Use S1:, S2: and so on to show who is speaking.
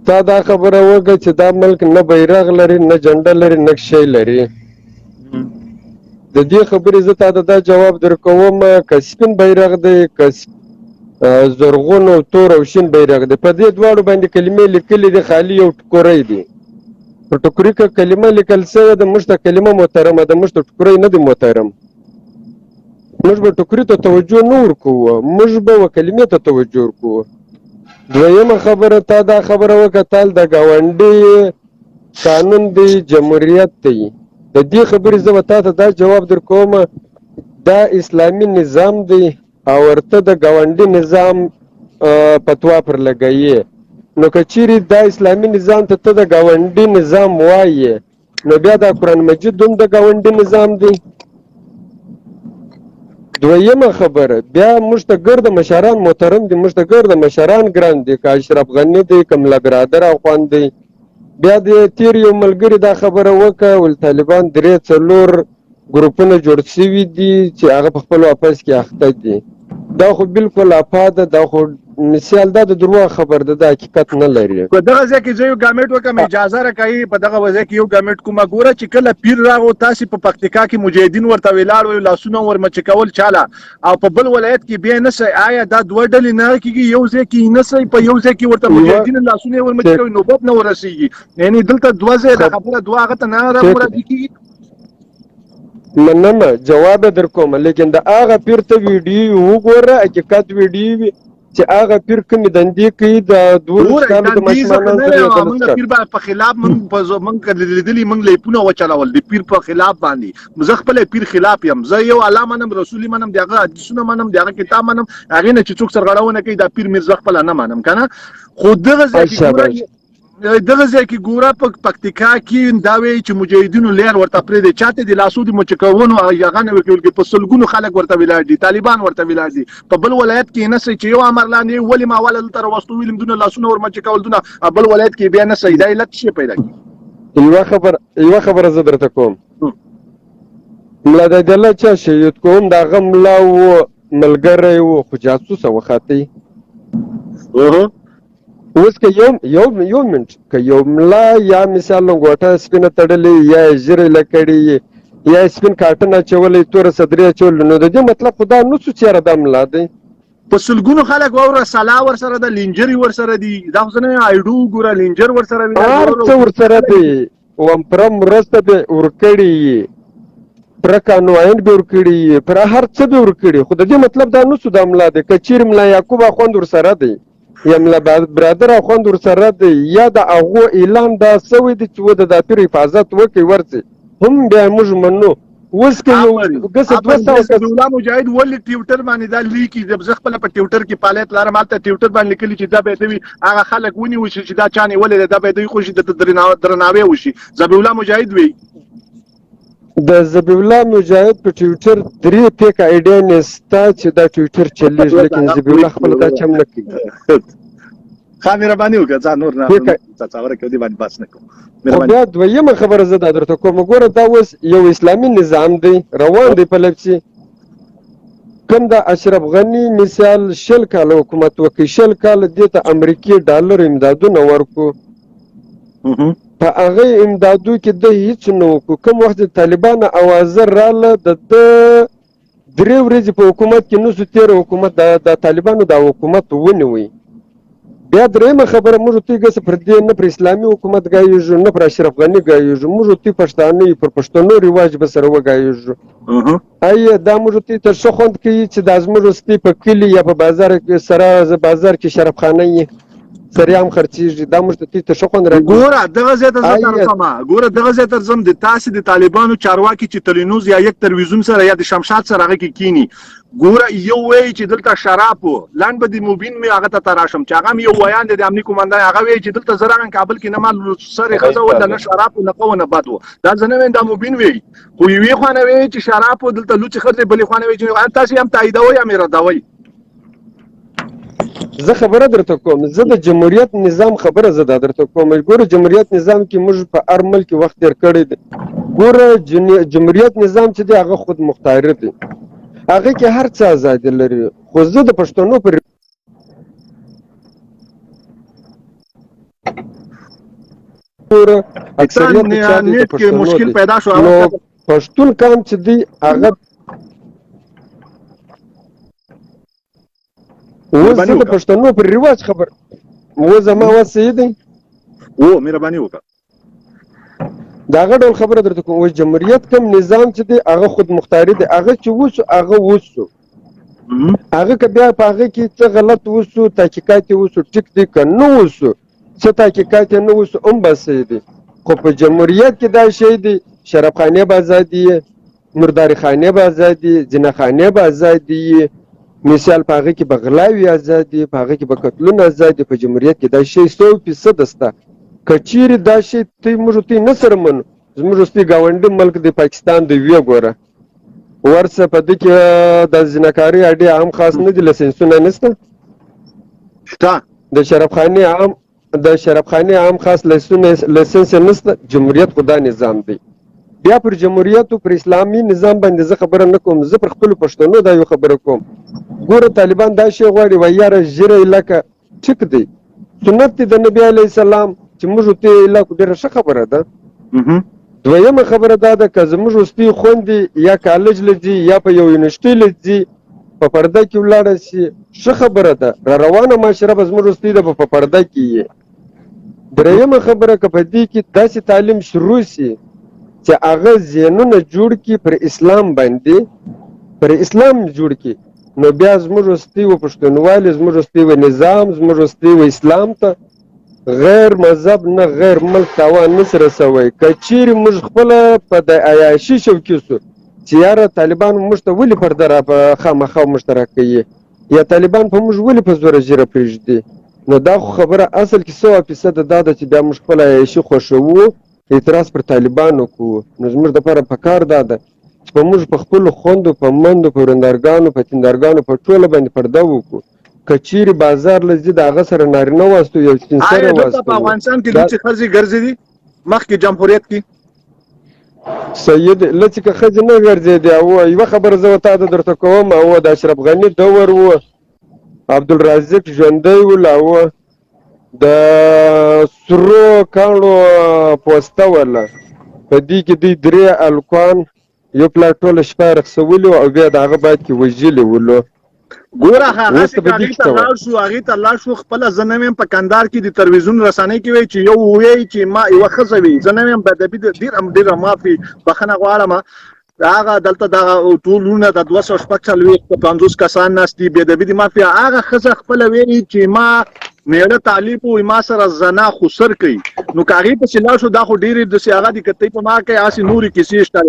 S1: تا دا خبره وکړه چې دا ملک نه بیرغ لري نه جنډه لري نه شی لري. د دې خبرې زه تا ته دا جواب درکوم که سپین بیرغ دی که زرغون او تور او شین بیرغ دی په دې دواړو باندې کلمې لیکلې دي خالي یو ټکوری دی. په ټکوري که کلمه لیکل شوې ده موږ ته کلمه محترمه ده موږ ته ټکوری نه دی محترم. موږ به ټکوري ته توجه نه ورکوو موږ به کلمې ته توجه ورکوو. دویمه خبره تا دا خبره وکړه تال د ګاونډي قانون دی جمهوریت دی. د دې خبرې زه به تا ته دا جواب درکوم دا اسلامي نظام دی او ورته د ګاونډي نظام فتوا پر لګوي. نو که چیرې دا اسلامي نظام ته ته د ګاونډي نظام وایې نو بیا دا قرآن مجید هم د ګاونډي نظام دی. دویمه خبره بیا موږ ته ګرده مشران محترم دي موږ ته ګرده مشران ګران دي که اشرف غني دی که ملا برادر اخوان دی. بیا د تیر یو ملګري دا خبره وکړه ول طالبان 3-4 ګروپونه جوړ شوي دي چې هغه په خپل واپس کې اخته دي. دا خو بالکل اپاده دا خو مثال دا د دروغ خبر ده د حقیقت نه لري.
S2: په دغه ځای کې زه یو ګامېټ وکم اجازه راکوي په دغه وځای کې یو ګامېټ کومه ګوره چې کله پیر راغو تاسې په پکتیکا کې مجاهدین ورته ولاړ وي لاسونه ورمچ کول چاله او په بل ولایت کې بیا نه سي آیا دا دوه ډلې نه کېږي یو ځای کې نه سي په یو ځای کې ورته مجاهدین لاسونه ورمچ کوي نوبت نه ورسیږي یعنی دلته دوه ځای د خبره دوه هغه ته نه راوړل کېږي.
S1: مننه جواب در کوم لیکن د هغه پیر ته ویډیو وګوره حقیقت ویډیو چې هغه پیر کومې دندې کوي د 2 کالو د ماشومانو
S2: سره پیر په خلاف موږ لیدلي موږ لیپونه وچلول د پیر په خلاف باندې زه خپل پیر خلاف یم زه یو الله منم رسولي منم دغه حدیثونه منم دغه کتاب منم هغه نه چې څوک سرغړونه کوي دا پیر مرزا خپل نه منم کنه خو دغه ځکه ګوره په پکتیکا کې دا وی چې مجاهدینو لیر ورته پرې دي چاته د لاسو د مچکونو هغه نه وکول کې په سلګونو خلک ورته ولاړ دي طالبان ورته ولاړ دي په بل ولایت کې نه چې یو امر لاندې ولی ما ول تر وستو ویلم دونه لاسونه ور مچکول دونه بل ولایت کې بیا نه سي دا علت شي پیدا کی.
S1: یو خبر زه درته کوم ملا د الله چې شهید کوم دا غملا و ملګری و خو جاسوس وخاطي اوس که یو منټ که یو ملا یا مثال لنګوټه سپینه تړلې یا ژیرې لکړې یا سپین کاټن اچولی توره صدرې اچولی نو د دې مطلب خو دا نو څه چېره دا ملا دی
S2: په سلګونو خلک واوره سلا ورسره د لینجري ورسره دي دا خو نه ایډو ګوره لینجر ورسره وي
S1: هر څه ورسره دی ومپره مرسته به ورکړي پره قانون به ورکړي پره هر څه به ورکړي خو د دې مطلب دا نو څه دا ملا دی که چیرې ملا یعقوب اخوند ورسره دی یا ملا برادر اخوند ورسره دی یا د هغو اعلان دا سوی دی چې و د پیر حفاظت وکړي ورسي هم بیا موږ منو. اوس که یو ګسه 200
S2: الله مجاهد ولې ټویټر باندې دا لیکي زه خپل په ټویټر کې فعالیت لرم مالته ټویټر باندې لیکلي چې دا به دوی هغه خلک ونیول شي چې دا چانه ولې دا به دوی خوشي د درناوی وشي ذبیح الله مجاهد وی
S1: د ذبیح الله مجاهد په ټویټر 3 پیک ایډیا نستا چې دا ټویټر چلیږي لیکن ذبیح الله خپل دا چم نه کوي
S2: خامره باندې وکړه ځان نور نه تصور کوي باندې بس نه کوم.
S1: بیا دویمه خبره زه درته کوم ګوره دا اوس یو اسلامي نظام دی روان دی په لپسې کوم د اشرف غني مثال 100 کال حکومت وکړي 100 کال دې ته امریکایي ډالر امدادونه ورکو په هغه امدادو کې د هیڅ نه وکړو کوم وخت طالبان اوازه رااله د 3 ورځې په حکومت کې نو تیر حکومت د طالبانو د حکومت ونیوي. بیا درېیمه خبره موږ ته ګس پر دې نه پر اسلامي حکومت ګایږو نه پر اشرف غني ګایږو موږ ته پښتانه پر پښتنو رواج به سره وګایږو آیا دا موږ ته تر څو خوند کوي چې د ازمر سپي په کلی یا په بازار کې سره بازار کې شراب خانه یې سره هم خرڅیږي دا موږ ته تر څو خوند راګو
S2: ګوره دغه زه ته زم د تاسو د طالبانو چارواکي چې تلینوز یا یک تلویزیون سره یا د شمشاد سره هغه کې کینی ګوره یو وی چې دلته شراب لاند به د موبین می هغه ته تراشم چې هغه یو ویان د امنیه کومندان هغه وی چې دلته زران کابل کې نه مال سره خزه ول نه شراب نه قو نه بد دا ځنه وین د موبین وی خو یوې خو نه وی چې شراب دلته لوچ خزه بلې خو نه وی چې تاسو هم تاییدوي یا میرا دوي.
S1: زه خبره درته کوم زه د جمهوریت نظام خبره زه درته کوم ګوره جمهوریت نظام کې موږ په هر ملک وخت تیر کړی دی ګوره جمهوریت نظام چې دی هغه خود مختار دی هغه کې هر څه آزادي لري خو زه د پښتنو پر اکثریت چا دي
S2: نیټ کې مشکل
S1: دي.
S2: پیدا شو
S1: نو پښتون قام چې دی هغه اوس زه د پښتنو پر رواج خبر و زما وسې دی
S2: مهرباني وکړه
S1: دا هغه ډول خبره درته کوم. جمهوریت کوم نظام چې دی هغه خود مختاري دی، هغه چې وسو هغه وسو، هغه که بیا په هغه کې څه غلط وسو تحقیقات یې وسو ټیک دی، که نه وسو څه تحقیقات یې نه وسو هم به صحیح دی. خو په جمهوریت کې دا شی دی شرابخانې به ازادي یې، مرداري خانې به ازادي، زناخانې به ازادي، مثال په هغه کې به غلاوي ازادي، په هغه کې به قتلونه ازادي. په جمهوریت کې دا شی 100% شته. که چیرې دا شی موږ ته نه سره منو، زموږ وروستی ګاونډي ملک د پاکستان دی ویې ګوره ورسه په دې کې د زناکارۍ اډې عام خاص نه دي، لسنسونه نشته
S2: شته،
S1: د شرابخانې عام خاص لسنس نشته. جمهوریت خو دا نظام دی. بیا پر جمهوریت او پر اسلامي نظام باندې زه خبره نه کوم، زه پر خپلو پښتنو دا یو خبره کوم. ګوره طالبان دا شی غواړي وایي یاره ژیره علاقه ټیک دی، سنت دی د نبي علیه السلام چې موږ ته علاقه ډېره ښه خبره ده. دویمه خبره دا ده که زموږ وروستي خویندې یا کالج له ځي یا په یو یونیورسټۍ له ځي په پرده کې ولاړه شي ښه خبره ده، را روانه معاشره به زموږ وروستي ده به په پرده کې یې. درېیمه خبره که په دې کې داسې تعلیم شروع شي چې هغه ذهنونه جوړ کړي پر اسلام باندې، پر اسلام جوړ کړي، نو بیا زموږ وروستي و پښتونوالي، زموږ وروستي و نظام، زموږ وروستي و اسلام ته غیر مذهب نه غیر ملک تاوان نشي رسوی. که چیرې موږ خپله په د عیاشي شوقي سو چې یاره طالبان موږ ته ولې پرده را په خامخا موږ ته راکوي یا طالبان په موږ ولې په زوره ژیره پرېږدي، نو دا خو خبره اصل کې 100% دا ده چې بیا موږ خپله عیاشي خوښوو، اعتراض پر طالبانو کوو. نو زموږ دپاره پکار دا ده چې په موږ په خپلو خویندو، په میندو، په ورندارګانو، په تیندارګانو، په ټوله باندې پرده وکړو. که چیرې بازار له ځي د هغه سره نارینه واستو یو سپین سره واستو.
S2: په افغانستان کې لوڅې ښځې ګرځې دي مخکې جمهوریت کې
S1: سید لڅې که ښځې نه ګرځېدې. او یوه خبره زه تا ته درته کوم، او د اشرف غني دور و، عبدالرازق ژوندی و، او د سرو کاڼو پوسته وله په دې کې دوی 3 الکان یو پلاټ ټوله شپه یې رخصولي او بیا د هغه باید کې وژلي ولو.
S2: ګوره هغه چې هغې ته لاړ شو خپله زه نه ویم په کندهار کې د تلویزیون رسنۍ کې وایي چې یو وایي چې ما یوه ښځه وي، زه نه ویم بدبي ډېره معافي بښنه غواړم، هغه دلته دغه ټولونه د 250 کسان ناست دي، بېدبي دي معافي. هغه ښځه خپله وایي چې ما میړه طالب و ما سره زنا خسر کوي، نو که هغې پسې لاړ شو دا خو ډېرې داسې هغه دي که تی په ما کوي هسې نورې کیسې شته.